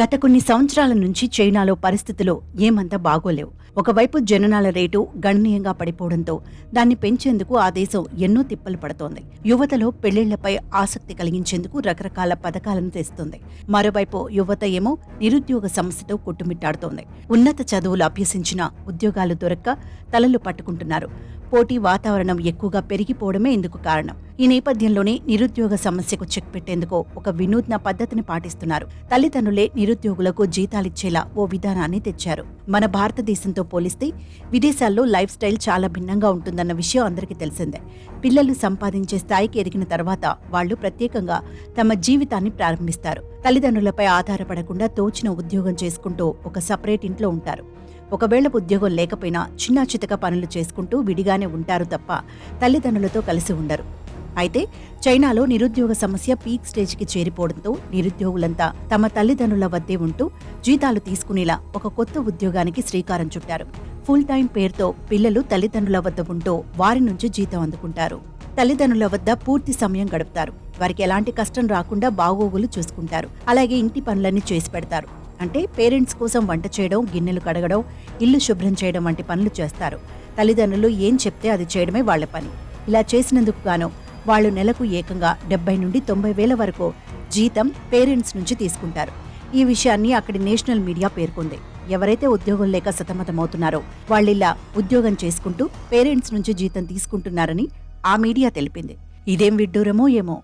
గత కొన్ని సంవత్సరాల నుంచి చైనాలో పరిస్థితులు ఏమంత బాగోలేవు. ఒకవైపు జననాల రేటు గణనీయంగా పడిపోవడంతో దాన్ని పెంచేందుకు ఆ దేశం ఎన్నో తిప్పలు పడుతోంది. యువతలో పెళ్లిళ్లపై ఆసక్తి కలిగించేందుకు రకరకాల పథకాలను తెస్తుంది. మరోవైపు యువత ఏమో నిరుద్యోగ సమస్యతో కొట్టుమిట్టాడుతోంది. ఉన్నత చదువులు అభ్యసించిన ఉద్యోగాలు దొరక్క తలలు పట్టుకుంటున్నారు. పోటీ వాతావరణం ఎక్కువగా పెరిగిపోవడమే ఇందుకు కారణం. ఈ నేపథ్యంలోనే నిరుద్యోగ సమస్యకు చెక్ పెట్టేందుకు ఒక వినూత్న పద్ధతిని పాటిస్తున్నారు. తల్లిదండ్రులే నిరుద్యోగులకు జీతాలిచ్చేలా ఓ విధానాన్ని తెచ్చారు. మన భారతదేశంతో పోలిస్తే విదేశాల్లో లైఫ్ స్టైల్ చాలా భిన్నంగా ఉంటుందన్న విషయం అందరికీ తెలిసిందే. పిల్లలు సంపాదించే స్థాయికి ఎదిగిన తర్వాత వాళ్లు ప్రత్యేకంగా తమ జీవితాన్ని ప్రారంభిస్తారు. తల్లిదండ్రులపై ఆధారపడకుండా తోచిన ఉద్యోగం చేసుకుంటూ ఒక సపరేట్ ఇంట్లో ఉంటారు. ఒకవేళ ఉద్యోగం లేకపోయినా చిన్న చితక పనులు చేసుకుంటూ విడిగానే ఉంటారు తప్ప తల్లిదండ్రులతో కలిసి ఉండరు. అయితే చైనాలో నిరుద్యోగ సమస్య పీక్ స్టేజ్కి చేరిపోవడంతో నిరుద్యోగులంతా తమ తల్లిదండ్రుల వద్దే ఉంటూ జీతాలు తీసుకునేలా ఒక కొత్త ఉద్యోగానికి శ్రీకారం చుట్టారు. ఫుల్ టైం పేరుతో పిల్లలు తల్లిదండ్రుల వద్ద ఉంటూ వారి నుంచి జీతం అందుకుంటారు. తల్లిదండ్రుల వద్ద పూర్తి సమయం గడుపుతారు. వారికి ఎలాంటి కష్టం రాకుండా బాగోగులు చూసుకుంటారు. అలాగే ఇంటి పనులన్నీ చేసి పెడతారు. అంటే పేరెంట్స్ కోసం వంట చేయడం, గిన్నెలు కడగడం, ఇల్లు శుభ్రం చేయడం వంటి పనులు చేస్తారు. తల్లిదండ్రులు ఏం చెప్తే అది చేయడమే వాళ్ల పని. ఇలా చేసినందుకు గాను వాళ్లు నెలకు ఏకంగా 70 నుండి 90 వేల వరకు జీతం పేరెంట్స్ నుంచి తీసుకుంటారు. ఈ విషయాన్ని అక్కడి నేషనల్ మీడియా పేర్కొంది. ఎవరైతే ఉద్యోగం లేక సతమతమవుతున్నారో వాళ్ళిలా ఉద్యోగం చేసుకుంటూ పేరెంట్స్ నుంచి జీతం తీసుకుంటున్నారని ఆ మీడియా తెలిపింది. ఇదేం విడ్డూరమో ఏమో.